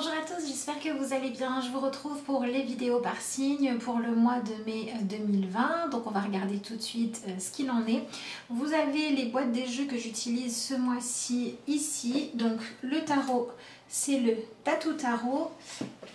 Bonjour à tous, j'espère que vous allez bien. Je vous retrouve pour les vidéos par signe pour le mois de mai 2020. Donc on va regarder tout de suite ce qu'il en est. Vous avez les boîtes des jeux que j'utilise ce mois-ci ici. Donc le tarot, c'est le Tatou Tarot.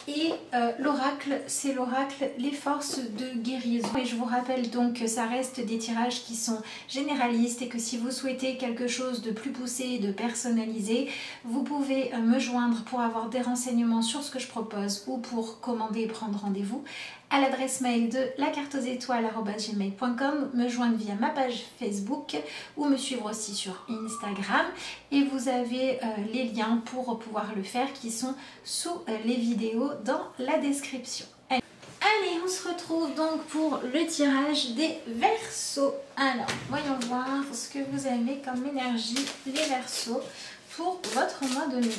Et l'oracle, c'est l'oracle Les Forces de Guérison. Et je vous rappelle donc que ça reste des tirages qui sont généralistes et que si vous souhaitez quelque chose de plus poussé, de personnalisé, vous pouvez me joindre pour avoir des renseignements sur ce que je propose ou pour commander et prendre rendez-vous à l'adresse mail de lacartesétoile@gmail.com, me joindre via ma page Facebook ou me suivre aussi sur Instagram. Et vous avez les liens pour pouvoir le faire qui sont sous les vidéos dans la description. Allez, on se retrouve donc pour le tirage des Verseaux. Alors, voyons voir ce que vous avez comme énergie, les Verseaux, pour votre mois de mai.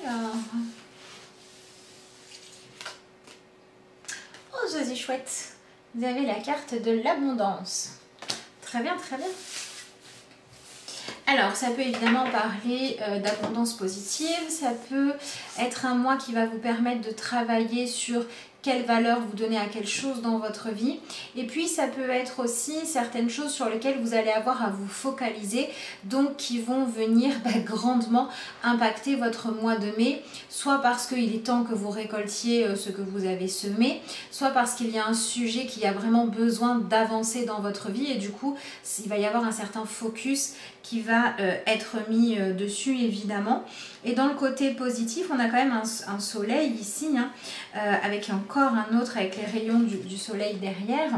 Alors, oh, c'est chouette. Vous avez la carte de l'abondance. Très bien, très bien. Alors, ça peut évidemment parler d'abondance positive. Ça peut être un mois qui va vous permettre de travailler sur quelle valeur vous donnez à quelque chose dans votre vie. Et puis, ça peut être aussi certaines choses sur lesquelles vous allez avoir à vous focaliser, donc qui vont venir grandement impacter votre mois de mai, soit parce qu'il est temps que vous récoltiez ce que vous avez semé, soit parce qu'il y a un sujet qui a vraiment besoin d'avancer dans votre vie et du coup, il va y avoir un certain focus qui va être mis dessus évidemment. Et dans le côté positif, on a quand même un soleil ici, hein, avec encore un autre avec les rayons du soleil derrière.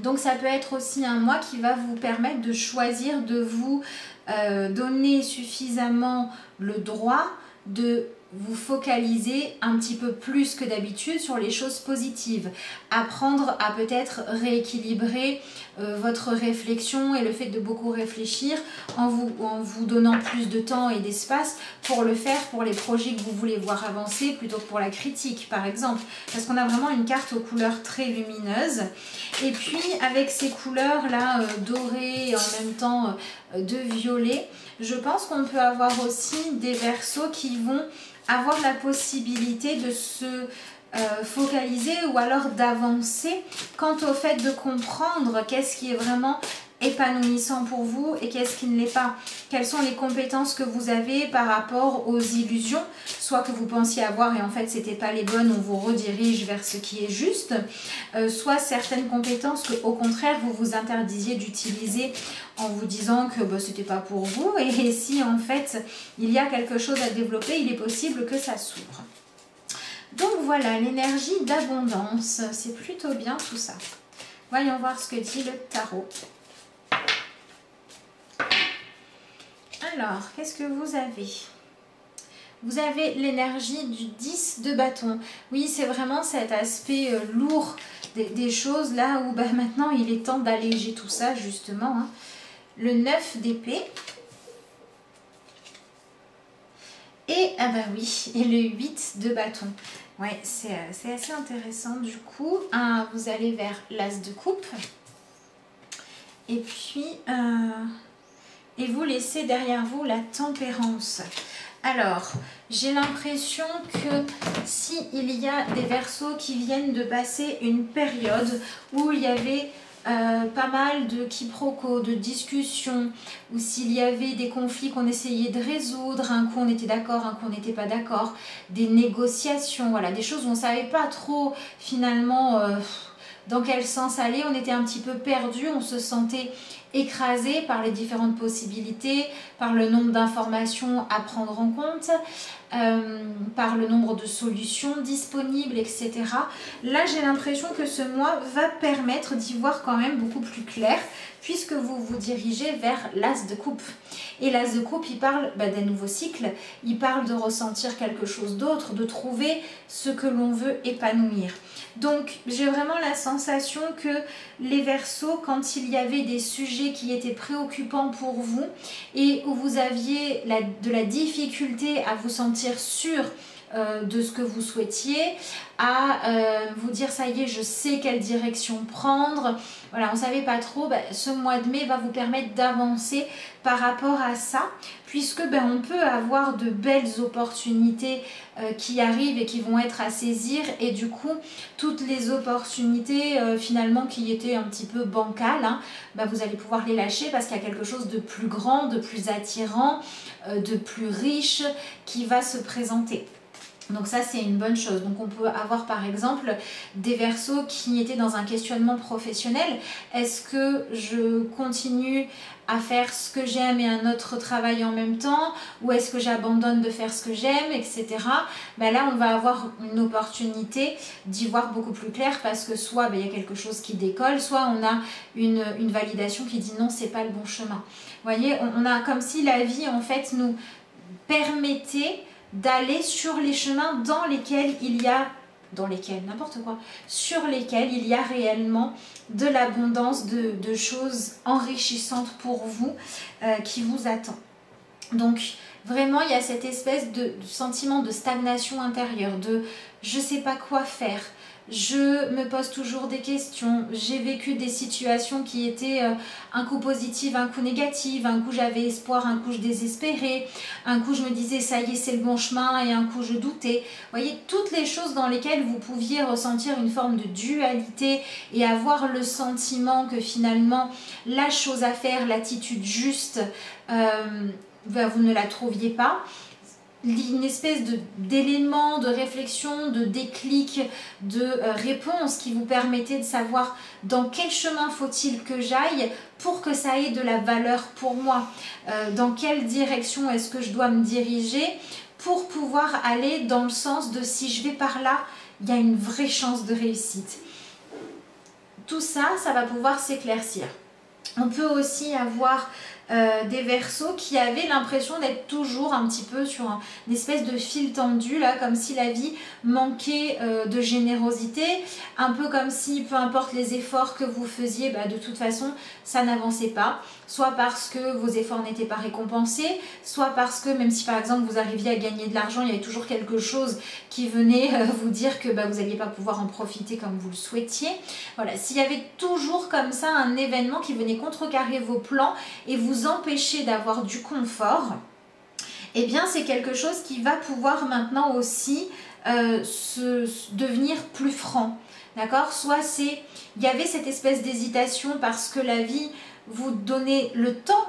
Donc ça peut être aussi un mois qui va vous permettre de choisir de vous donner suffisamment le droit de vous focaliser un petit peu plus que d'habitude sur les choses positives. Apprendre à peut-être rééquilibrer votre réflexion et le fait de beaucoup réfléchir en vous donnant plus de temps et d'espace pour le faire pour les projets que vous voulez voir avancer plutôt que pour la critique par exemple. Parce qu'on a vraiment une carte aux couleurs très lumineuses. Et puis avec ces couleurs là dorées et en même temps de violet, je pense qu'on peut avoir aussi des Verseaux qui vont avoir la possibilité de se focaliser ou alors d'avancer quant au fait de comprendre qu'est-ce qui est vraiment épanouissant pour vous et qu'est-ce qui ne l'est pas. Quelles sont les compétences que vous avez par rapport aux illusions, soit que vous pensiez avoir et en fait c'était pas les bonnes, on vous redirige vers ce qui est juste, soit certaines compétences que au contraire vous vous interdisiez d'utiliser en vous disant que c'était pas pour vous et si en fait il y a quelque chose à développer, il est possible que ça s'ouvre. Donc voilà, l'énergie d'abondance, c'est plutôt bien tout ça. Voyons voir ce que dit le tarot. Alors, qu'est-ce que vous avez? Vous avez l'énergie du 10 de bâton. Oui, c'est vraiment cet aspect lourd des choses là où maintenant il est temps d'alléger tout ça justement. Hein. Le 9 d'épée. Et, ah bah oui, et le 8 de bâton. Ouais, c'est assez intéressant du coup. Vous allez vers l'as de coupe. Et puis, et vous laissez derrière vous la tempérance. Alors, j'ai l'impression que s'il y a des Verseaux qui viennent de passer une période où il y avait pas mal de quiproquos, de discussions, ou s'il y avait des conflits qu'on essayait de résoudre, un coup on était d'accord, un coup on n'était pas d'accord, des négociations, voilà, des choses où on ne savait pas trop finalement dans quel sens aller, on était un petit peu perdu, on se sentait écrasé par les différentes possibilités, par le nombre d'informations à prendre en compte, par le nombre de solutions disponibles, etc. Là, j'ai l'impression que ce mois va permettre d'y voir quand même beaucoup plus clair, puisque vous vous dirigez vers l'as de coupe. Et l'as de coupe, il parle d'un nouveau cycle, il parle de ressentir quelque chose d'autre, de trouver ce que l'on veut épanouir. Donc, j'ai vraiment la sensation que les Verseaux, quand il y avait des sujets qui étaient préoccupants pour vous et où vous aviez de la difficulté à vous sentir sûr de ce que vous souhaitiez, à vous dire ça y est, je sais quelle direction prendre. Voilà, on ne savait pas trop, ce mois de mai va vous permettre d'avancer par rapport à ça, puisque on peut avoir de belles opportunités qui arrivent et qui vont être à saisir, et du coup toutes les opportunités finalement qui étaient un petit peu bancales, hein, vous allez pouvoir les lâcher parce qu'il y a quelque chose de plus grand, de plus attirant, de plus riche qui va se présenter. Donc ça, c'est une bonne chose. Donc on peut avoir par exemple des Verseaux qui étaient dans un questionnement professionnel. Est-ce que je continue à faire ce que j'aime et un autre travail en même temps, ou est-ce que j'abandonne de faire ce que j'aime, etc. Là, on va avoir une opportunité d'y voir beaucoup plus clair, parce que soit il y a quelque chose qui décolle, soit on a une validation qui dit non, c'est pas le bon chemin. Vous voyez, on a comme si la vie en fait nous permettait d'aller sur les chemins dans lesquels il y a, sur lesquels il y a réellement de l'abondance, de choses enrichissantes pour vous qui vous attend. Donc vraiment, il y a cette espèce de sentiment de stagnation intérieure, de je sais pas quoi faire. Je me pose toujours des questions, j'ai vécu des situations qui étaient un coup positives, un coup négatives, un coup j'avais espoir, un coup je désespérais, un coup je me disais ça y est c'est le bon chemin et un coup je doutais. Vous voyez, toutes les choses dans lesquelles vous pouviez ressentir une forme de dualité et avoir le sentiment que finalement la chose à faire, l'attitude juste, vous ne la trouviez pas. Une espèce d'élément de réflexion, de déclic, de réponse qui vous permettait de savoir dans quel chemin faut-il que j'aille pour que ça ait de la valeur pour moi, dans quelle direction est-ce que je dois me diriger pour pouvoir aller dans le sens de si je vais par là, il y a une vraie chance de réussite. Tout ça, ça va pouvoir s'éclaircir. On peut aussi avoir des Verseaux qui avaient l'impression d'être toujours un petit peu sur une espèce de fil tendu, là, comme si la vie manquait de générosité, un peu comme si, peu importe les efforts que vous faisiez, de toute façon, ça n'avançait pas, soit parce que vos efforts n'étaient pas récompensés, soit parce que, même si par exemple vous arriviez à gagner de l'argent, il y avait toujours quelque chose qui venait vous dire que vous n'alliez pas pouvoir en profiter comme vous le souhaitiez. Voilà, s'il y avait toujours comme ça un événement qui venait contrecarrer vos plans et vous empêcher d'avoir du confort, eh bien c'est quelque chose qui va pouvoir maintenant aussi devenir plus franc. D'accord? Soit il y avait cette espèce d'hésitation parce que la vie vous donnait le temps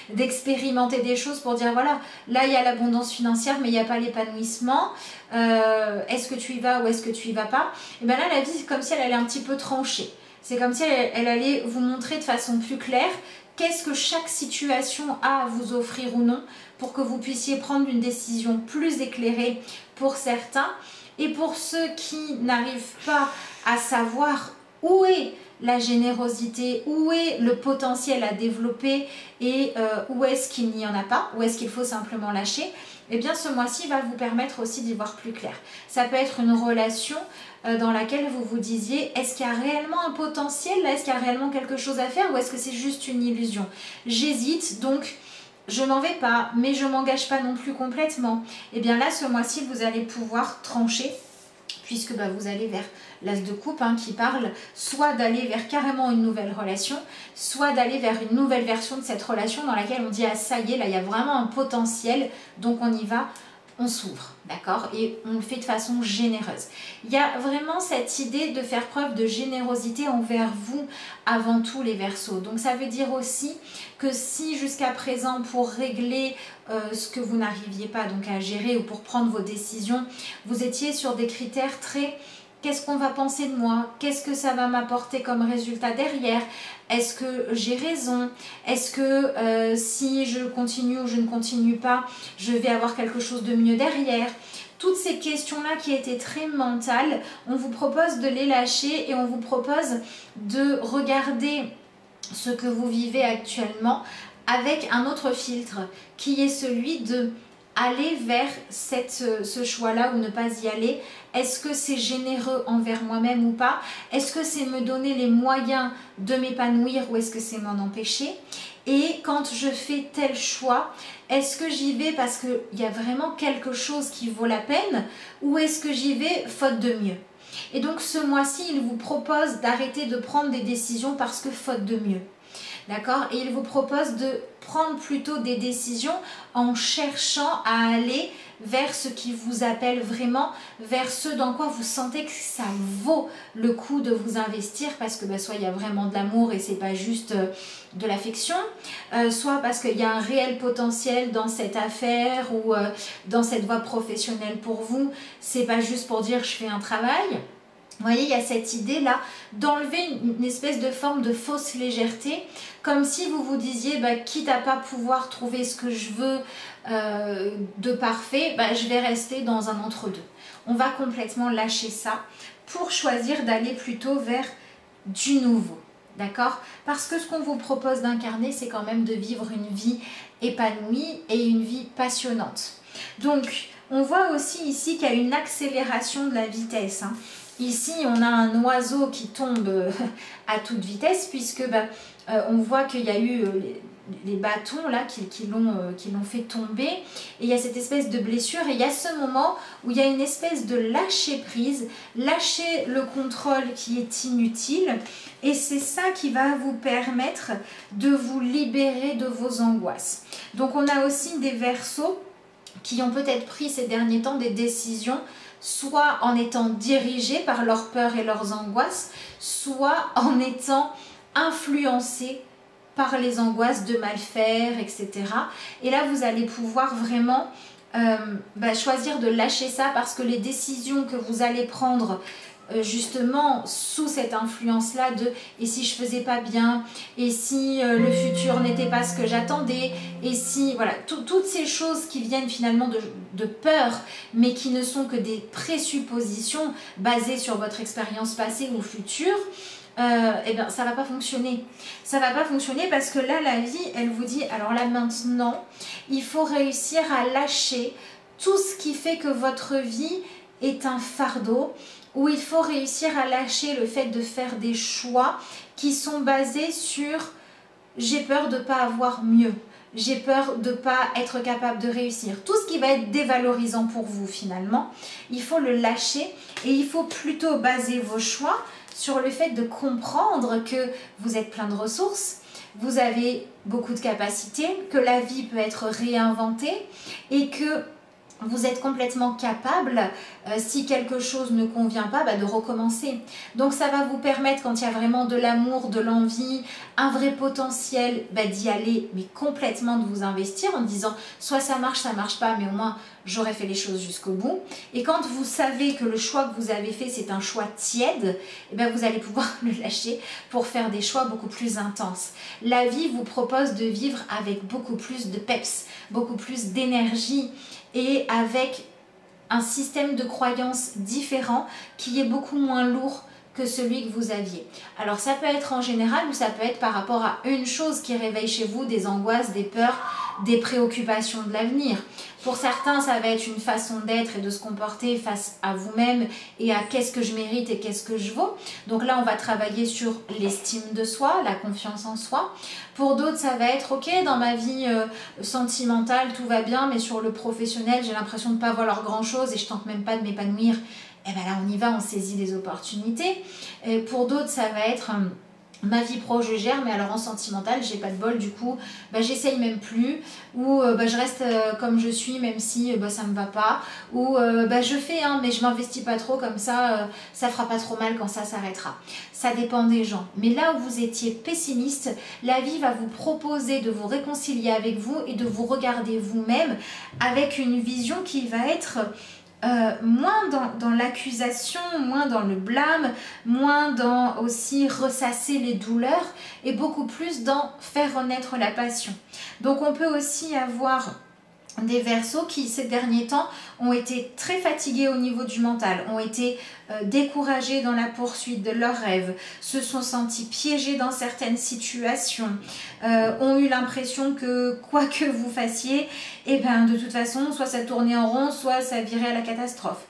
d'expérimenter des choses pour dire voilà, là il y a l'abondance financière mais il n'y a pas l'épanouissement, est-ce que tu y vas ou est-ce que tu y vas pas? Et bien là la vie c'est comme si elle allait un petit peu trancher, c'est comme si elle allait vous montrer de façon plus claire qu'est-ce que chaque situation a à vous offrir ou non, pour que vous puissiez prendre une décision plus éclairée pour certains. Et pour ceux qui n'arrivent pas à savoir où est la générosité, où est le potentiel à développer et où est-ce qu'il n'y en a pas, où est-ce qu'il faut simplement lâcher, eh bien ce mois-ci va vous permettre aussi d'y voir plus clair. Ça peut être une relation dans laquelle vous vous disiez est-ce qu'il y a réellement un potentiel là, est-ce qu'il y a réellement quelque chose à faire ou est-ce que c'est juste une illusion? J'hésite donc je n'en vais pas, mais je ne m'engage pas non plus complètement. Et bien là, ce mois-ci, vous allez pouvoir trancher, puisque vous allez vers l'as de coupe qui parle soit d'aller vers carrément une nouvelle relation, soit d'aller vers une nouvelle version de cette relation dans laquelle on dit ah ça y est, là il y a vraiment un potentiel, donc on y va, on s'ouvre, d'accord? Et on le fait de façon généreuse. Il y a vraiment cette idée de faire preuve de générosité envers vous avant tout les Verseaux. Donc ça veut dire aussi que si jusqu'à présent pour régler ce que vous n'arriviez pas donc à gérer ou pour prendre vos décisions, vous étiez sur des critères très qu'est-ce qu'on va penser de moi? Qu'est-ce que ça va m'apporter comme résultat derrière? Est-ce que j'ai raison? Est-ce que si je continue ou je ne continue pas, je vais avoir quelque chose de mieux derrière? Toutes ces questions-là qui étaient très mentales, on vous propose de les lâcher et on vous propose de regarder ce que vous vivez actuellement avec un autre filtre qui est celui de aller vers ce choix-là ou ne pas y aller? Est-ce que c'est généreux envers moi-même ou pas? Est-ce que c'est me donner les moyens de m'épanouir ou est-ce que c'est m'en empêcher? Et quand je fais tel choix, est-ce que j'y vais parce qu'il y a vraiment quelque chose qui vaut la peine ou est-ce que j'y vais faute de mieux? Et donc ce mois-ci, il vous propose d'arrêter de prendre des décisions parce que faute de mieux. D'accord? Et il vous propose de prendre plutôt des décisions en cherchant à aller vers ce qui vous appelle vraiment, vers ce dans quoi vous sentez que ça vaut le coup de vous investir parce que soit il y a vraiment de l'amour et c'est pas juste de l'affection, soit parce qu'il y a un réel potentiel dans cette affaire ou dans cette voie professionnelle pour vous, c'est pas juste pour dire je fais un travail. Vous voyez, il y a cette idée-là d'enlever une espèce de forme de fausse légèreté, comme si vous vous disiez, quitte à pas pouvoir trouver ce que je veux de parfait, je vais rester dans un entre-deux. On va complètement lâcher ça pour choisir d'aller plutôt vers du nouveau. D'accord? Parce que ce qu'on vous propose d'incarner, c'est quand même de vivre une vie épanouie et une vie passionnante. Donc, on voit aussi ici qu'il y a une accélération de la vitesse. Ici, on a un oiseau qui tombe à toute vitesse puisque on voit qu'il y a eu les bâtons là qui l'ont fait tomber et il y a cette espèce de blessure et il y a ce moment où il y a une espèce de lâcher prise, lâcher le contrôle qui est inutile et c'est ça qui va vous permettre de vous libérer de vos angoisses. Donc on a aussi des Verseaux qui ont peut-être pris ces derniers temps des décisions soit en étant dirigés par leurs peurs et leurs angoisses, soit en étant influencés par les angoisses de mal faire, etc. Et là, vous allez pouvoir vraiment choisir de lâcher ça parce que les décisions que vous allez prendre justement sous cette influence-là de « et si je faisais pas bien ?» et si le futur n'était pas ce que j'attendais et si, voilà, toutes ces choses qui viennent finalement de peur mais qui ne sont que des présuppositions basées sur votre expérience passée ou future, ça va pas fonctionner. Ça va pas fonctionner parce que là, la vie, elle vous dit, alors là maintenant, il faut réussir à lâcher tout ce qui fait que votre vie est un fardeau, où il faut réussir à lâcher le fait de faire des choix qui sont basés sur « j'ai peur de ne pas avoir mieux ». J'ai peur de ne pas être capable de réussir. Tout ce qui va être dévalorisant pour vous finalement, il faut le lâcher et il faut plutôt baser vos choix sur le fait de comprendre que vous êtes plein de ressources, vous avez beaucoup de capacités, que la vie peut être réinventée et que vous êtes complètement capable, si quelque chose ne convient pas, de recommencer. Donc ça va vous permettre, quand il y a vraiment de l'amour, de l'envie, un vrai potentiel, d'y aller, mais complètement de vous investir en disant soit ça marche pas, mais au moins j'aurais fait les choses jusqu'au bout. Et quand vous savez que le choix que vous avez fait, c'est un choix tiède, vous allez pouvoir le lâcher pour faire des choix beaucoup plus intenses. La vie vous propose de vivre avec beaucoup plus de peps, beaucoup plus d'énergie, et avec un système de croyances différent qui est beaucoup moins lourd que celui que vous aviez. Alors ça peut être en général ou ça peut être par rapport à une chose qui réveille chez vous des angoisses, des peurs, des préoccupations de l'avenir. Pour certains, ça va être une façon d'être et de se comporter face à vous-même et à qu'est-ce que je mérite et qu'est-ce que je vaux. Donc là, on va travailler sur l'estime de soi, la confiance en soi. Pour d'autres, ça va être ok, dans ma vie sentimentale, tout va bien, mais sur le professionnel, j'ai l'impression de ne pas valoir grand-chose et je tente même pas de m'épanouir. Et là, on y va, on saisit des opportunités. Et pour d'autres, ça va être ma vie pro, je gère, mais alors en sentimental, j'ai pas de bol, du coup, j'essaye même plus, ou je reste comme je suis, même si ça me va pas, ou je fais, mais je m'investis pas trop, comme ça, ça fera pas trop mal quand ça s'arrêtera. Ça dépend des gens. Mais là où vous étiez pessimiste, la vie va vous proposer de vous réconcilier avec vous et de vous regarder vous-même avec une vision qui va être moins dans l'accusation, moins dans le blâme, moins dans aussi ressasser les douleurs et beaucoup plus dans faire renaître la passion. Donc on peut aussi avoir des Verseaux qui ces derniers temps ont été très fatigués au niveau du mental, ont été découragés dans la poursuite de leurs rêves, se sont sentis piégés dans certaines situations, ont eu l'impression que quoi que vous fassiez, et ben de toute façon, soit ça tournait en rond, soit ça virait à la catastrophe.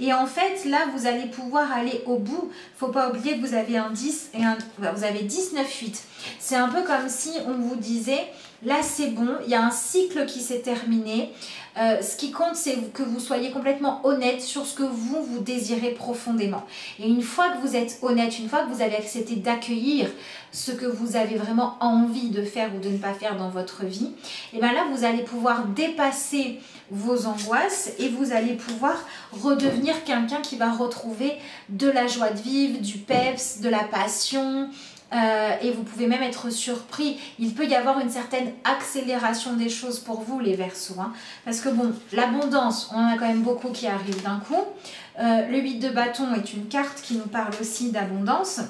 Et en fait, là, vous allez pouvoir aller au bout. Faut pas oublier que vous avez un 10 et vous avez 19-8. C'est un peu comme si on vous disait, là c'est bon, il y a un cycle qui s'est terminé. Ce qui compte, c'est que vous soyez complètement honnête sur ce que vous désirez profondément. Et une fois que vous êtes honnête, une fois que vous avez accepté d'accueillir ce que vous avez vraiment envie de faire ou de ne pas faire dans votre vie, et bien là, vous allez pouvoir dépasser vos angoisses et vous allez pouvoir redevenir quelqu'un qui va retrouver de la joie de vivre, du peps, de la passion. Et vous pouvez même être surpris. Il peut y avoir une certaine accélération des choses pour vous, les Verseaux. Hein, parce que bon, l'abondance, on en a quand même beaucoup qui arrivent d'un coup. Le 8 de bâton est une carte qui nous parle aussi d'abondance.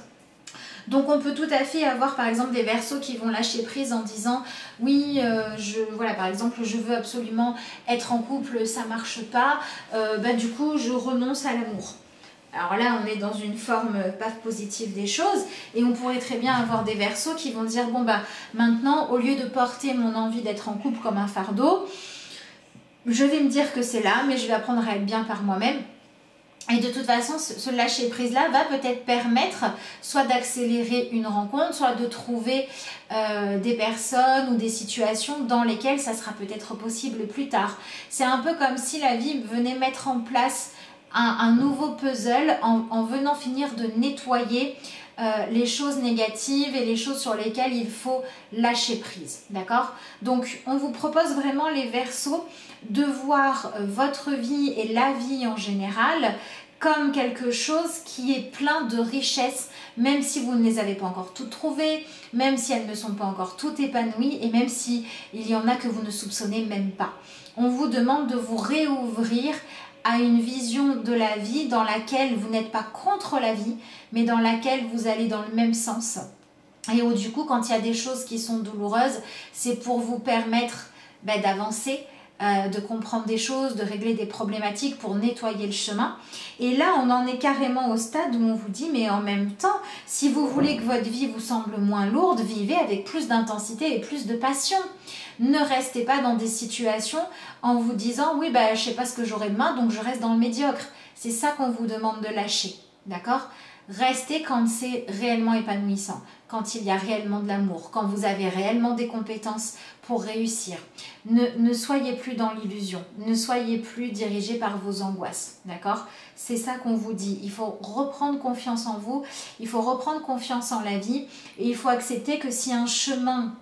Donc on peut tout à fait avoir par exemple des Verseaux qui vont lâcher prise en disant oui, voilà, par exemple je veux absolument être en couple, ça marche pas, du coup je renonce à l'amour. Alors là, on est dans une forme pas positive des choses et on pourrait très bien avoir des Verseaux qui vont dire bon bah maintenant, au lieu de porter mon envie d'être en couple comme un fardeau, je vais me dire que c'est là, mais je vais apprendre à être bien par moi-même. Et de toute façon, ce lâcher-prise-là va peut-être permettre soit d'accélérer une rencontre, soit de trouver des personnes ou des situations dans lesquelles ça sera peut-être possible plus tard. C'est un peu comme si la vie venait mettre en place un nouveau puzzle en venant finir de nettoyer les choses négatives et les choses sur lesquelles il faut lâcher prise, d'accord? Donc on vous propose vraiment, les Verseaux, de voir votre vie et la vie en général comme quelque chose qui est plein de richesses, même si vous ne les avez pas encore toutes trouvées, même si elles ne sont pas encore toutes épanouies et même si il y en a que vous ne soupçonnez même pas. On vous demande de vous réouvrir à une vision de la vie dans laquelle vous n'êtes pas contre la vie, mais dans laquelle vous allez dans le même sens. Et où du coup, quand il y a des choses qui sont douloureuses, c'est pour vous permettre d'avancer, de comprendre des choses, de régler des problématiques pour nettoyer le chemin. Et là, on en est carrément au stade où on vous dit, mais en même temps, si vous voulez que votre vie vous semble moins lourde, vivez avec plus d'intensité et plus de passion. Ne restez pas dans des situations en vous disant, oui, je ne sais pas ce que j'aurai demain, donc je reste dans le médiocre. C'est ça qu'on vous demande de lâcher, d'accord ? Restez quand c'est réellement épanouissant, quand il y a réellement de l'amour, quand vous avez réellement des compétences pour réussir. Ne soyez plus dans l'illusion, ne soyez plus dirigé par vos angoisses, d'accord? C'est ça qu'on vous dit. Il faut reprendre confiance en vous, il faut reprendre confiance en la vie et il faut accepter que si un chemin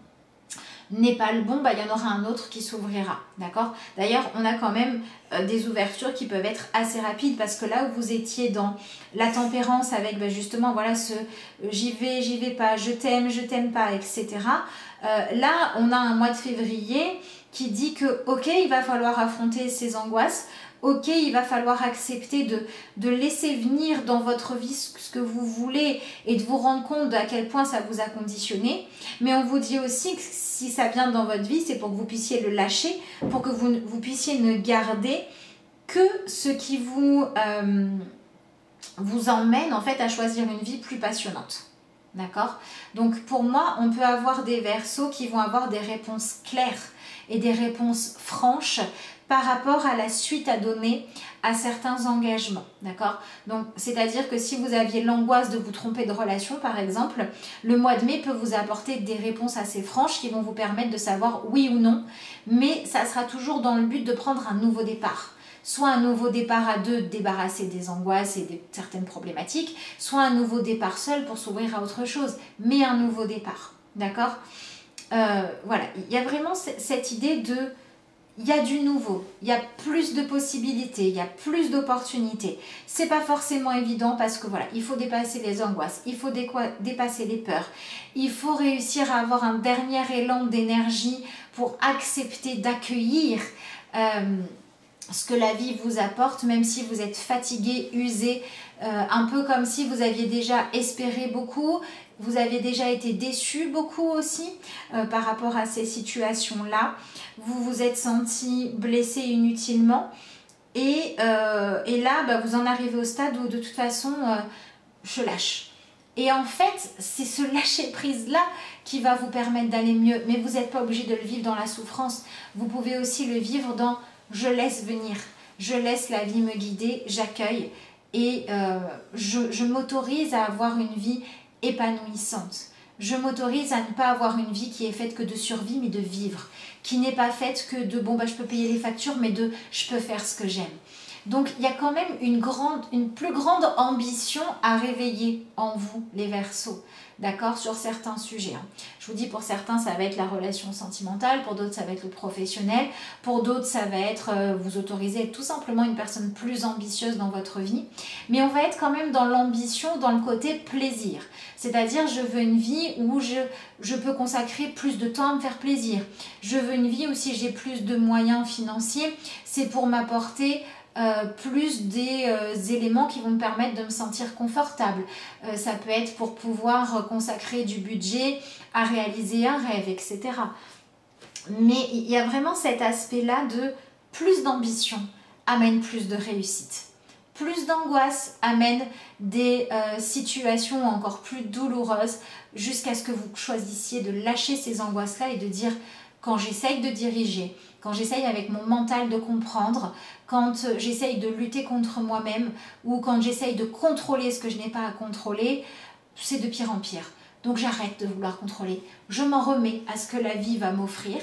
n'est pas le bon, il y en aura un autre qui s'ouvrira, d'accord? D'ailleurs, on a quand même des ouvertures qui peuvent être assez rapides parce que là où vous étiez dans la tempérance avec justement voilà ce j'y vais pas, je t'aime pas, etc. Là, on a un mois de février qui dit que ok, il va falloir affronter ces angoisses. Ok, il va falloir accepter de laisser venir dans votre vie ce que vous voulez et de vous rendre compte à quel point ça vous a conditionné. Mais on vous dit aussi que si ça vient dans votre vie, c'est pour que vous puissiez le lâcher, pour que vous puissiez ne garder que ce qui vous emmène en fait à choisir une vie plus passionnante. D'accord? Donc pour moi, on peut avoir des Verseaux qui vont avoir des réponses claires et des réponses franches par rapport à la suite à donner à certains engagements, d'accord? Donc, c'est-à-dire que si vous aviez l'angoisse de vous tromper de relation, par exemple, le mois de mai peut vous apporter des réponses assez franches qui vont vous permettre de savoir oui ou non, mais ça sera toujours dans le but de prendre un nouveau départ. Soit un nouveau départ à deux, débarrasser des angoisses et de certaines problématiques, soit un nouveau départ seul pour s'ouvrir à autre chose, mais un nouveau départ, d'accord? Voilà, il y a vraiment cette idée de... Il y a du nouveau, il y a plus de possibilités, il y a plus d'opportunités. C'est pas forcément évident parce que voilà, il faut dépasser les angoisses, il faut dépasser les peurs. Il faut réussir à avoir un dernier élan d'énergie pour accepter d'accueillir ce que la vie vous apporte, même si vous êtes fatigué, usé, un peu comme si vous aviez déjà espéré beaucoup, vous aviez déjà été déçu beaucoup aussi par rapport à ces situations-là. Vous vous êtes senti blessé inutilement et là, vous en arrivez au stade où de toute façon, je lâche. Et en fait, c'est ce lâcher-prise-là qui va vous permettre d'aller mieux. Mais vous n'êtes pas obligé de le vivre dans la souffrance. Vous pouvez aussi le vivre dans « je laisse venir ». Je laisse la vie me guider, j'accueille et je m'autorise à avoir une vie épanouissante. Je m'autorise à ne pas avoir une vie qui est faite que de survie, mais de vivre. Qui n'est pas faite que de « bon, je peux payer les factures », mais de « je peux faire ce que j'aime ». Donc, il y a quand même une plus grande ambition à réveiller en vous, les Verseaux, d'accord, sur certains sujets. Je vous dis, pour certains, ça va être la relation sentimentale, pour d'autres, ça va être le professionnel, pour d'autres, ça va être vous autoriser à être tout simplement une personne plus ambitieuse dans votre vie. Mais on va être quand même dans l'ambition, dans le côté plaisir. C'est-à-dire, je veux une vie où je peux consacrer plus de temps à me faire plaisir. Je veux une vie où si j'ai plus de moyens financiers, c'est pour m'apporter plus des éléments qui vont me permettre de me sentir confortable. Ça peut être pour pouvoir consacrer du budget à réaliser un rêve, etc. Mais il y a vraiment cet aspect-là de plus d'ambition amène plus de réussite. Plus d'angoisse amène des situations encore plus douloureuses jusqu'à ce que vous choisissiez de lâcher ces angoisses-là et de dire quand j'essaye de diriger, quand j'essaye avec mon mental de comprendre, quand j'essaye de lutter contre moi-même ou quand j'essaye de contrôler ce que je n'ai pas à contrôler, c'est de pire en pire. Donc j'arrête de vouloir contrôler. Je m'en remets à ce que la vie va m'offrir.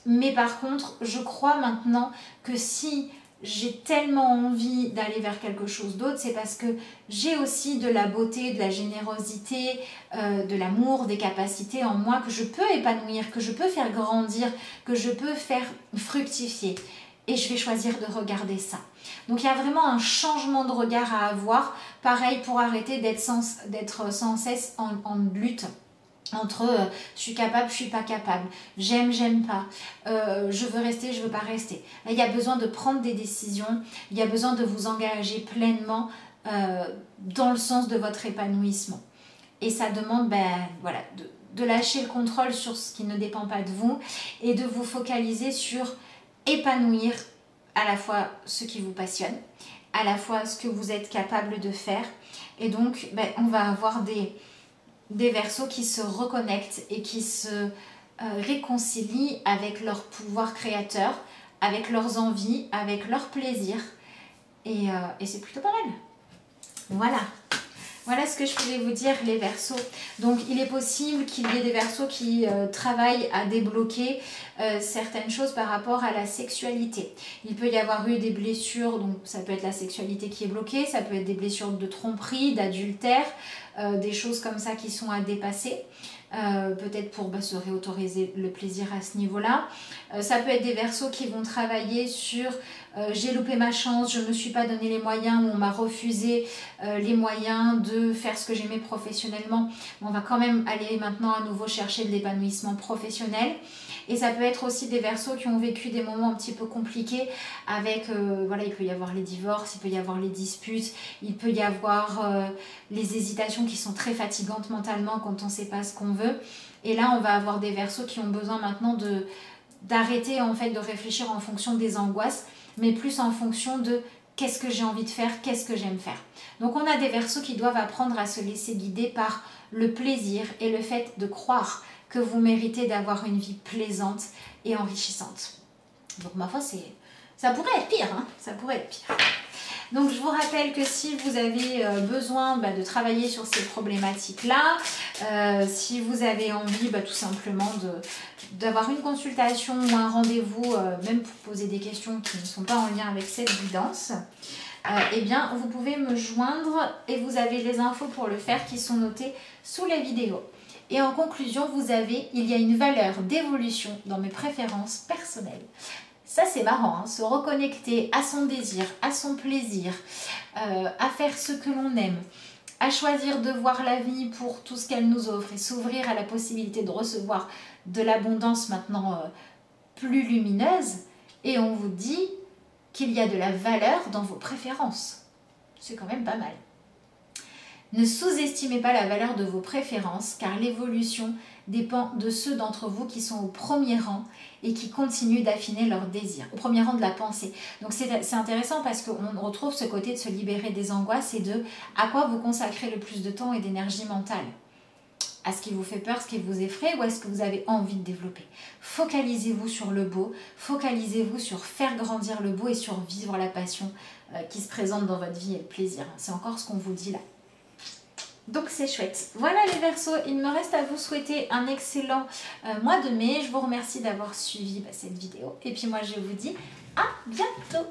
Mais par contre, je crois maintenant que si j'ai tellement envie d'aller vers quelque chose d'autre, c'est parce que j'ai aussi de la beauté, de la générosité, de l'amour, des capacités en moi que je peux épanouir, que je peux faire grandir, que je peux faire fructifier. Et je vais choisir de regarder ça. Donc il y a vraiment un changement de regard à avoir. Pareil pour arrêter d'être sans cesse en lutte. Entre je suis capable, je suis pas capable, j'aime, j'aime pas, je veux rester, je veux pas rester. Là, il y a besoin de prendre des décisions, il y a besoin de vous engager pleinement dans le sens de votre épanouissement. Et ça demande voilà, de lâcher le contrôle sur ce qui ne dépend pas de vous et de vous focaliser sur épanouir à la fois ce qui vous passionne, à la fois ce que vous êtes capable de faire. Et donc, on va avoir des Verseaux qui se reconnectent et qui se réconcilient avec leur pouvoir créateur, avec leurs envies, avec leurs plaisirs. Et c'est plutôt pas mal. Voilà. Voilà ce que je voulais vous dire, les Verseaux. Donc, il est possible qu'il y ait des Verseaux qui travaillent à débloquer certaines choses par rapport à la sexualité. Il peut y avoir eu des blessures, donc ça peut être la sexualité qui est bloquée, ça peut être des blessures de tromperie, d'adultère, des choses comme ça qui sont à dépasser. Peut-être pour se réautoriser le plaisir à ce niveau-là. Ça peut être des Verseaux qui vont travailler sur j'ai loupé ma chance, je ne me suis pas donné les moyens, ou on m'a refusé les moyens de faire ce que j'aimais professionnellement. On va quand même aller maintenant à nouveau chercher de l'épanouissement professionnel. Et ça peut être aussi des Verseaux qui ont vécu des moments un petit peu compliqués avec, voilà, il peut y avoir les divorces, il peut y avoir les disputes, il peut y avoir les hésitations qui sont très fatigantes mentalement quand on ne sait pas ce qu'on veut. Et là, on va avoir des Verseaux qui ont besoin maintenant d'arrêter en fait de réfléchir en fonction des angoisses, mais plus en fonction de qu'est-ce que j'ai envie de faire, qu'est-ce que j'aime faire. Donc on a des Verseaux qui doivent apprendre à se laisser guider par le plaisir et le fait de croire que vous méritez d'avoir une vie plaisante et enrichissante. Donc ma foi, ça pourrait être pire, hein, ça pourrait être pire. Donc je vous rappelle que si vous avez besoin de travailler sur ces problématiques-là, si vous avez envie tout simplement d'avoir une consultation ou un rendez-vous, même pour poser des questions qui ne sont pas en lien avec cette guidance, eh bien vous pouvez me joindre et vous avez les infos pour le faire qui sont notées sous la vidéo. Et en conclusion, il y a une valeur d'évolution dans mes préférences personnelles. Ça c'est marrant, hein, se reconnecter à son désir, à son plaisir, à faire ce que l'on aime, à choisir de voir la vie pour tout ce qu'elle nous offre et s'ouvrir à la possibilité de recevoir de l'abondance maintenant plus lumineuse. Et on vous dit qu'il y a de la valeur dans vos préférences. C'est quand même pas mal. Ne sous-estimez pas la valeur de vos préférences car l'évolution dépend de ceux d'entre vous qui sont au premier rang et qui continuent d'affiner leurs désirs, au premier rang de la pensée. Donc c'est intéressant parce qu'on retrouve ce côté de se libérer des angoisses et de à quoi vous consacrez le plus de temps et d'énergie mentale. À ce qui vous fait peur, ce qui vous effraie ou à ce que vous avez envie de développer. Focalisez-vous sur le beau, focalisez-vous sur faire grandir le beau et sur vivre la passion qui se présente dans votre vie et le plaisir. C'est encore ce qu'on vous dit là. Donc c'est chouette. Voilà les Verseaux, il me reste à vous souhaiter un excellent mois de mai. Je vous remercie d'avoir suivi cette vidéo. Et puis moi je vous dis à bientôt.